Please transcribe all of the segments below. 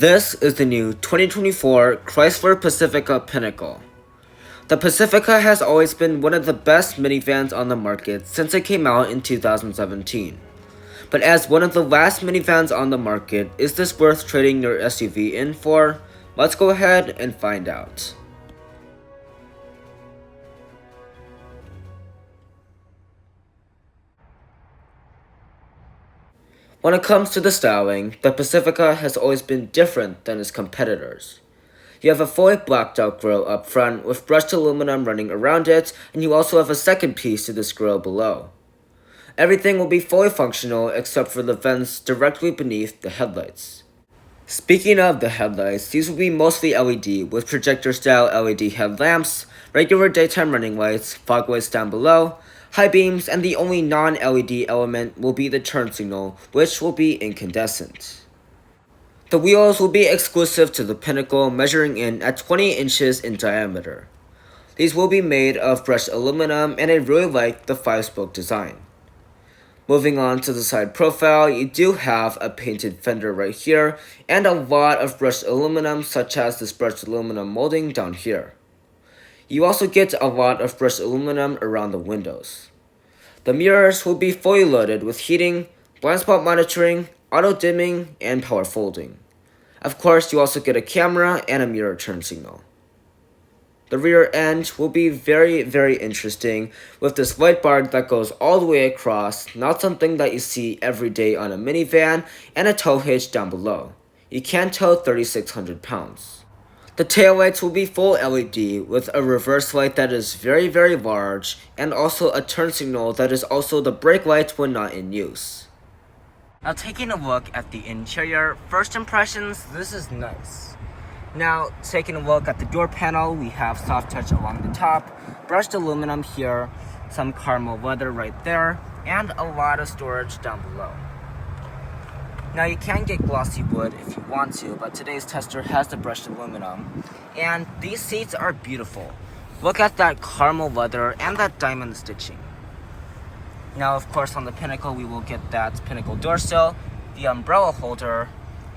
This is the new 2024 Chrysler Pacifica Pinnacle. The Pacifica has always been one of the best minivans on the market since it came out in 2017. But as one of the last minivans on the market, is this worth trading your SUV in for? Let's go ahead and find out. When it comes to the styling, the Pacifica has always been different than its competitors. You have a fully blacked out grille up front with brushed aluminum running around it, and you also have a second piece to this grille below. Everything will be fully functional except for the vents directly beneath the headlights. Speaking of the headlights, these will be mostly LED with projector style LED headlamps, regular daytime running lights, fog lights down below, high beams, and the only non-LED element will be the turn signal, which will be incandescent. The wheels will be exclusive to the Pinnacle, measuring in at 20 inches in diameter. These will be made of brushed aluminum, and I really like the 5-spoke design. Moving on to the side profile, you do have a painted fender right here, and a lot of brushed aluminum such as this brushed aluminum molding down here. You also get a lot of brushed aluminum around the windows. The mirrors will be fully loaded with heating, blind spot monitoring, auto dimming, and power folding. Of course, you also get a camera and a mirror turn signal. The rear end will be very interesting with this light bar that goes all the way across, not something that you see every day on a minivan, and a tow hitch down below. You can tow 3,600 pounds. The taillights will be full LED with a reverse light that is very large, and also a turn signal that is also the brake light when not in use. Now taking a look at the interior, first impressions, this is nice. Now taking a look at the door panel, we have soft touch along the top, brushed aluminum here, some caramel leather right there, and a lot of storage down below. Now you can get glossy wood if you want to, but today's tester has the brushed aluminum. And these seats are beautiful. Look at that caramel leather and that diamond stitching. Now of course on the Pinnacle we will get that Pinnacle door sill, the umbrella holder,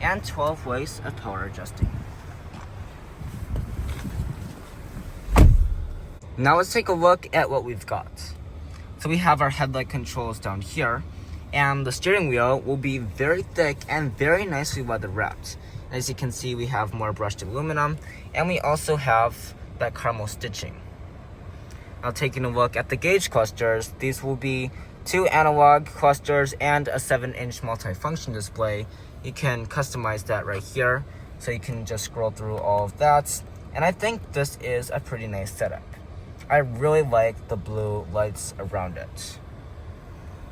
and 12 ways of power adjusting. Now let's take a look at what we've got. So we have our headlight controls down here, and the steering wheel will be very thick and very nicely leather wrapped. As you can see, we have more brushed aluminum, and we also have that caramel stitching. Now taking a look at the gauge clusters, these will be 2 analog clusters and a 7-inch multi-function display. You can customize that right here, so you can just scroll through all of that. And I think this is a pretty nice setup. I really like the blue lights around it.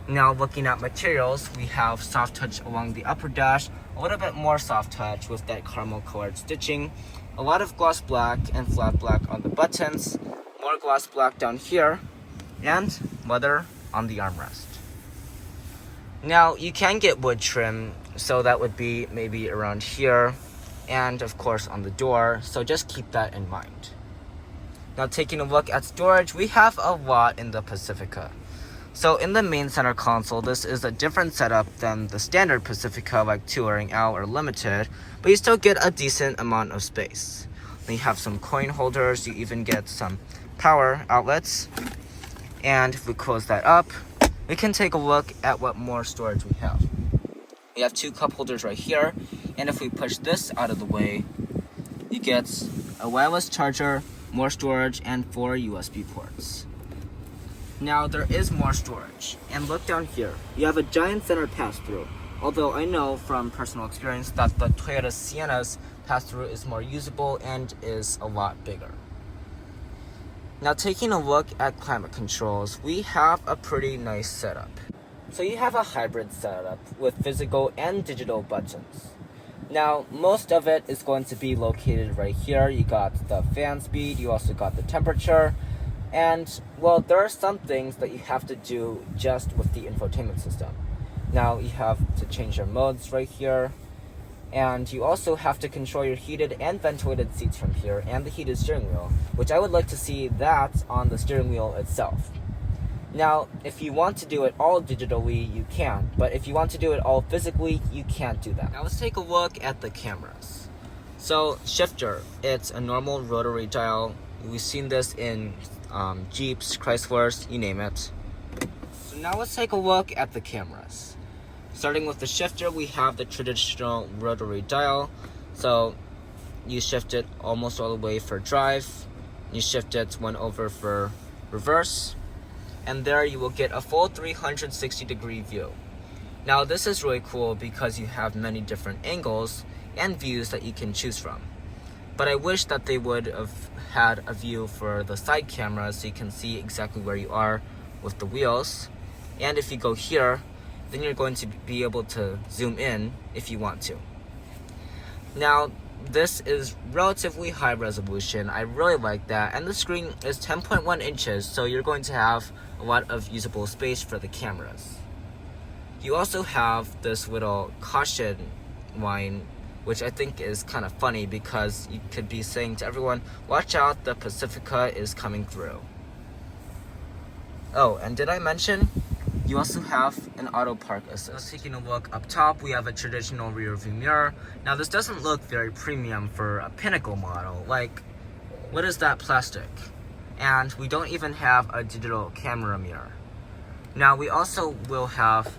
Now looking at materials, we have soft touch along the upper dash, a little bit more soft touch with that caramel colored stitching, a lot of gloss black and flat black on the buttons, more gloss black down here, and leather on the armrest. Now you can get wood trim, so that would be maybe around here, and of course on the door, so just keep that in mind. Now taking a look at storage, we have a lot in the Pacifica. So in the main center console, this is a different setup than the standard Pacifica like Touring L or Limited, but you still get a decent amount of space. Then you have some coin holders, you even get some power outlets. And if we close that up, we can take a look at what more storage we have. We have 2 cup holders right here, and if we push this out of the way, you get a wireless charger, more storage, and 4 USB ports. Now there is more storage, and look down here, you have a giant center pass-through, although I know from personal experience that the Toyota Sienna's pass-through is more usable and is a lot bigger. Now taking a look at climate controls, we have a pretty nice setup. So you have a hybrid setup with physical and digital buttons. Now most of it is going to be located right here. You got the fan speed, you also got the temperature, and well, there are some things that you have to do just with the infotainment system. Now you have to change your modes right here, and you also have to control your heated and ventilated seats from here, and the heated steering wheel, which I would like to see that on the steering wheel itself. Now, if you want to do it all digitally, you can, but if you want to do it all physically, you can't do that. Now let's take a look at the cameras. So shifter, it's a normal rotary dial. We've seen this in Jeeps, Chryslers, you name it. So now let's take a look at the cameras. Starting with the shifter, we have the traditional rotary dial. So you shift it almost all the way for drive. You shift it one over for reverse. And there you will get a full 360-degree view. Now this is really cool because you have many different angles and views that you can choose from. But I wish that they would have had a view for the side camera so you can see exactly where you are with the wheels. And if you go here, then you're going to be able to zoom in if you want to. Now, this is relatively high resolution. I really like that. And the screen is 10.1 inches, so you're going to have a lot of usable space for the cameras. You also have this little caution line, which I think is kind of funny because you could be saying to everyone, watch out, the Pacifica is coming through. Oh, and did I mention, you also have an auto park assist. Taking a look up top, we have a traditional rear view mirror. Now this doesn't look very premium for a Pinnacle model. Like, what is that plastic? And we don't even have a digital camera mirror. Now we also will have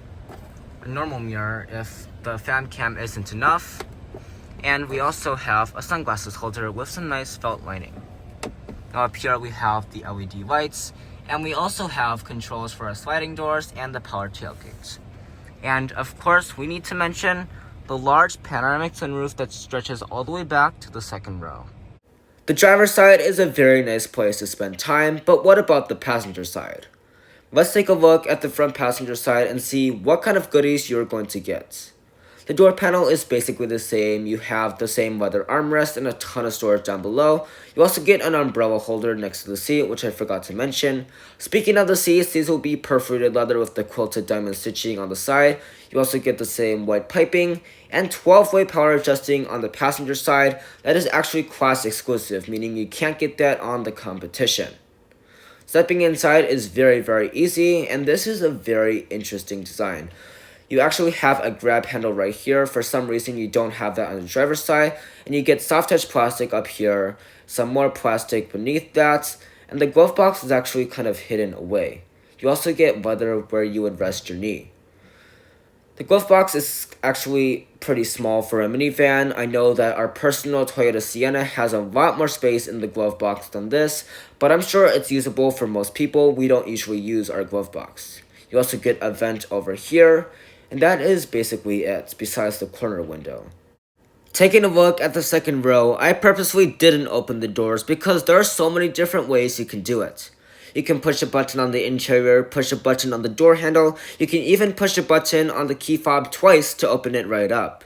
a normal mirror if the fan cam isn't enough. And we also have a sunglasses holder with some nice felt lining. Now up here we have the LED lights, and we also have controls for our sliding doors and the power tailgate. And of course, we need to mention the large panoramic sunroof that stretches all the way back to the second row. The driver's side is a very nice place to spend time, but what about the passenger side? Let's take a look at the front passenger side and see what kind of goodies you're going to get. The door panel is basically the same. You have the same leather armrest and a ton of storage down below. You also get an umbrella holder next to the seat, which I forgot to mention. Speaking of the seats, these will be perforated leather with the quilted diamond stitching on the side. You also get the same white piping and 12-way power adjusting on the passenger side. That is actually class exclusive, meaning you can't get that on the competition. Stepping inside is very, very easy, and this is a very interesting design. You actually have a grab handle right here. For some reason, you don't have that on the driver's side. And you get soft touch plastic up here, some more plastic beneath that, and the glove box is actually kind of hidden away. You also get leather where you would rest your knee. The glove box is actually pretty small for a minivan. I know that our personal Toyota Sienna has a lot more space in the glove box than this, but I'm sure it's usable for most people. We don't usually use our glove box. You also get a vent over here. And that is basically it, besides the corner window. Taking a look at the second row, I purposely didn't open the doors because there are so many different ways you can do it. You can push a button on the interior, push a button on the door handle, you can even push a button on the key fob twice to open it right up.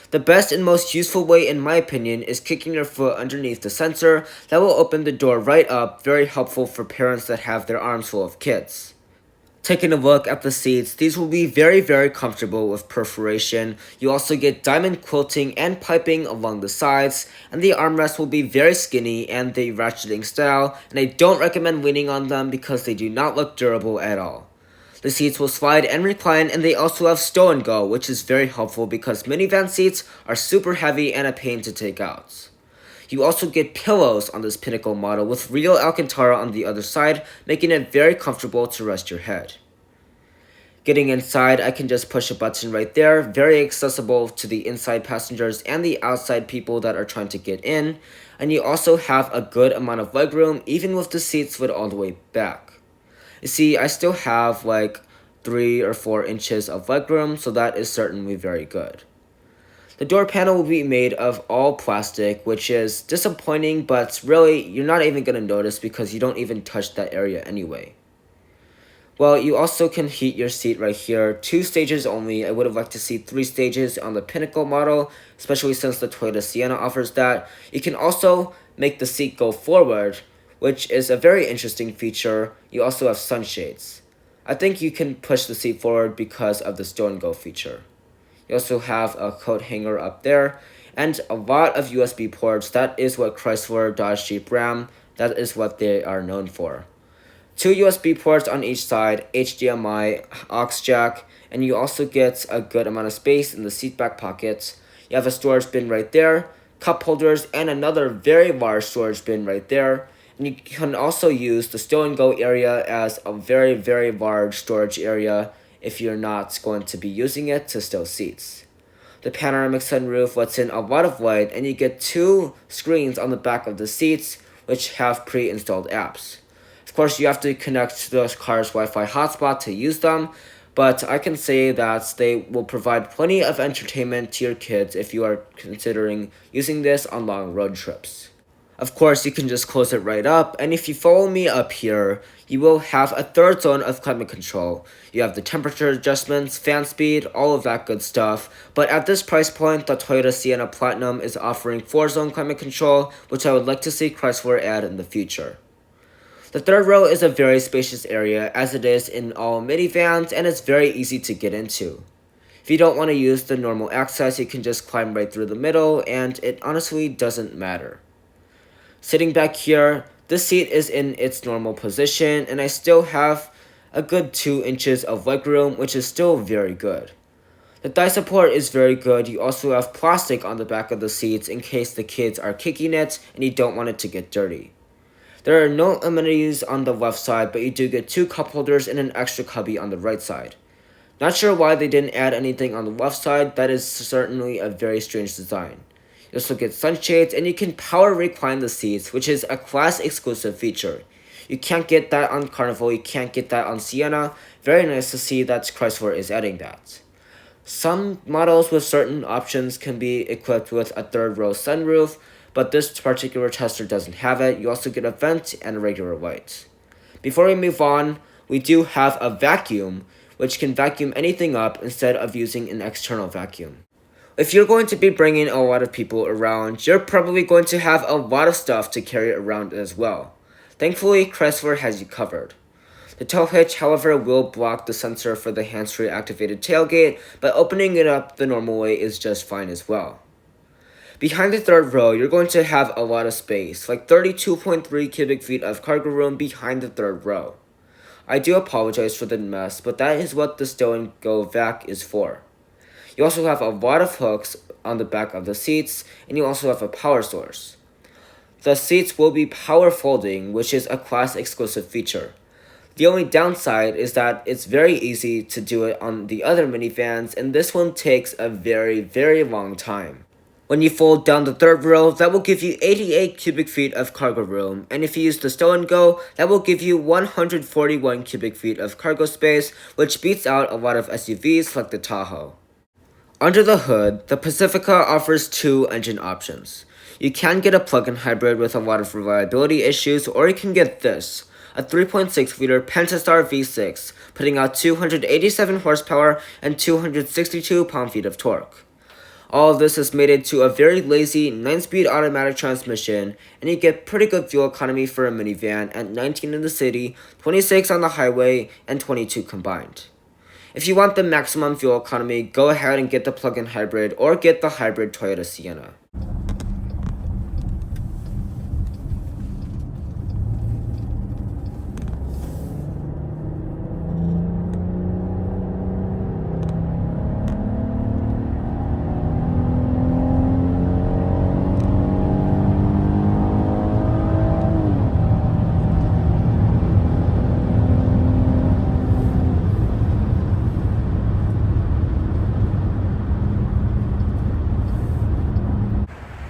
The best and most useful way in my opinion is kicking your foot underneath the sensor. That will open the door right up, very helpful for parents that have their arms full of kids. Taking a look at the seats, these will be very, very comfortable with perforation. You also get diamond quilting and piping along the sides, and the armrests will be very skinny and the ratcheting style, and I don't recommend leaning on them because they do not look durable at all. The seats will slide and recline, and they also have stow and go, which is very helpful because minivan seats are super heavy and a pain to take out. You also get pillows on this Pinnacle model with real Alcantara on the other side, making it very comfortable to rest your head. Getting inside, I can just push a button right there, very accessible to the inside passengers and the outside people that are trying to get in. And you also have a good amount of legroom, even with the seats slid all the way back. You see, I still have like 3 or 4 inches of legroom, so that is certainly very good. The door panel will be made of all plastic, which is disappointing, but really, you're not even going to notice because you don't even touch that area anyway. Well, you also can heat your seat right here, 2 stages only. I would have liked to see 3 stages on the Pinnacle model, especially since the Toyota Sienna offers that. You can also make the seat go forward, which is a very interesting feature. You also have sunshades. I think you can push the seat forward because of the stow and go feature. You also have a coat hanger up there, and a lot of USB ports. That is what Chrysler, Dodge, Jeep, Ram, that is what they are known for. 2 USB ports on each side, HDMI, aux jack, and you also get a good amount of space in the seat back pockets. You have a storage bin right there, cup holders, and another very large storage bin right there. And you can also use the stow and go area as a very, very large storage area if you're not going to be using it to stow seats. The panoramic sunroof lets in a lot of light, and you get 2 screens on the back of the seats which have pre-installed apps. Of course, you have to connect to the car's Wi-Fi hotspot to use them, but I can say that they will provide plenty of entertainment to your kids if you are considering using this on long road trips. Of course, you can just close it right up, and if you follow me up here, you will have a third zone of climate control. You have the temperature adjustments, fan speed, all of that good stuff, but at this price point, the Toyota Sienna Platinum is offering 4-zone climate control, which I would like to see Chrysler add in the future. The third row is a very spacious area, as it is in all minivans, and it's very easy to get into. If you don't want to use the normal access, you can just climb right through the middle, and it honestly doesn't matter. Sitting back here, this seat is in its normal position, and I still have a good 2 inches of legroom, which is still very good. The thigh support is very good. You also have plastic on the back of the seats in case the kids are kicking it and you don't want it to get dirty. There are no amenities on the left side, but you do get 2 cup holders and an extra cubby on the right side. Not sure why they didn't add anything on the left side. That is certainly a very strange design. You also get sunshades, and you can power recline the seats, which is a class exclusive feature. You can't get that on Carnival, you can't get that on Sienna. Very nice to see that Chrysler is adding that. Some models with certain options can be equipped with a third row sunroof, but this particular tester doesn't have it. You also get a vent and a regular light. Before we move on, we do have a vacuum, which can vacuum anything up instead of using an external vacuum. If you're going to be bringing a lot of people around, you're probably going to have a lot of stuff to carry around as well. Thankfully, Chrysler has you covered. The tow hitch, however, will block the sensor for the hands-free activated tailgate, but opening it up the normal way is just fine as well. Behind the third row, you're going to have a lot of space, like 32.3 cubic feet of cargo room behind the third row. I do apologize for the mess, but that is what the stow and go vac is for. You also have a lot of hooks on the back of the seats, and you also have a power source. The seats will be power folding, which is a class exclusive feature. The only downside is that it's very easy to do it on the other minivans, and this one takes a very, very long time. When you fold down the third row, that will give you 88 cubic feet of cargo room, and if you use the stow and go, that will give you 141 cubic feet of cargo space, which beats out a lot of SUVs like the Tahoe. Under the hood, the Pacifica offers 2 engine options. You can get a plug-in hybrid with a lot of reliability issues, or you can get this, a 3.6-liter Pentastar V6, putting out 287 horsepower and 262 pound-feet of torque. All of this is mated to a very lazy 9-speed automatic transmission, and you get pretty good fuel economy for a minivan at 19 in the city, 26 on the highway, and 22 combined. If you want the maximum fuel economy, go ahead and get the plug-in hybrid or get the hybrid Toyota Sienna.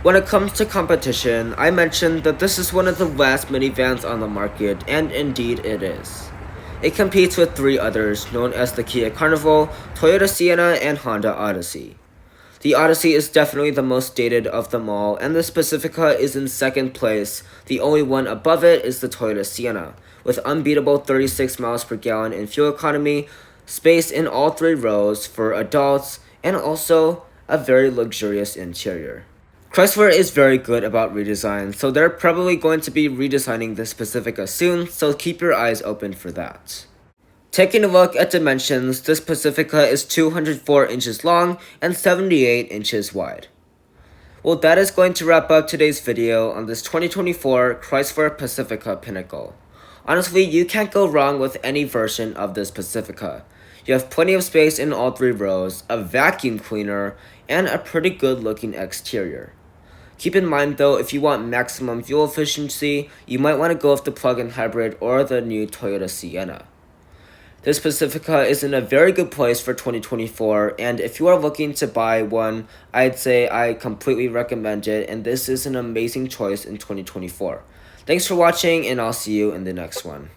When it comes to competition, I mentioned that this is one of the last minivans on the market, and indeed it is. It competes with 3 others, known as the Kia Carnival, Toyota Sienna, and Honda Odyssey. The Odyssey is definitely the most dated of them all, and the Pacifica is in second place. The only one above it is the Toyota Sienna, with unbeatable 36 miles per gallon in fuel economy, space in all 3 rows for adults, and also a very luxurious interior. Chrysler is very good about redesign, so they're probably going to be redesigning this Pacifica soon, so keep your eyes open for that. Taking a look at dimensions, this Pacifica is 204 inches long and 78 inches wide. Well, that is going to wrap up today's video on this 2024 Chrysler Pacifica Pinnacle. Honestly, you can't go wrong with any version of this Pacifica. You have plenty of space in all 3 rows, a vacuum cleaner, and a pretty good looking exterior. Keep in mind though, if you want maximum fuel efficiency, you might want to go with the plug-in hybrid or the new Toyota Sienna. This Pacifica is in a very good place for 2024, and if you are looking to buy one, I'd say I completely recommend it, and this is an amazing choice in 2024. Thanks for watching, and I'll see you in the next one.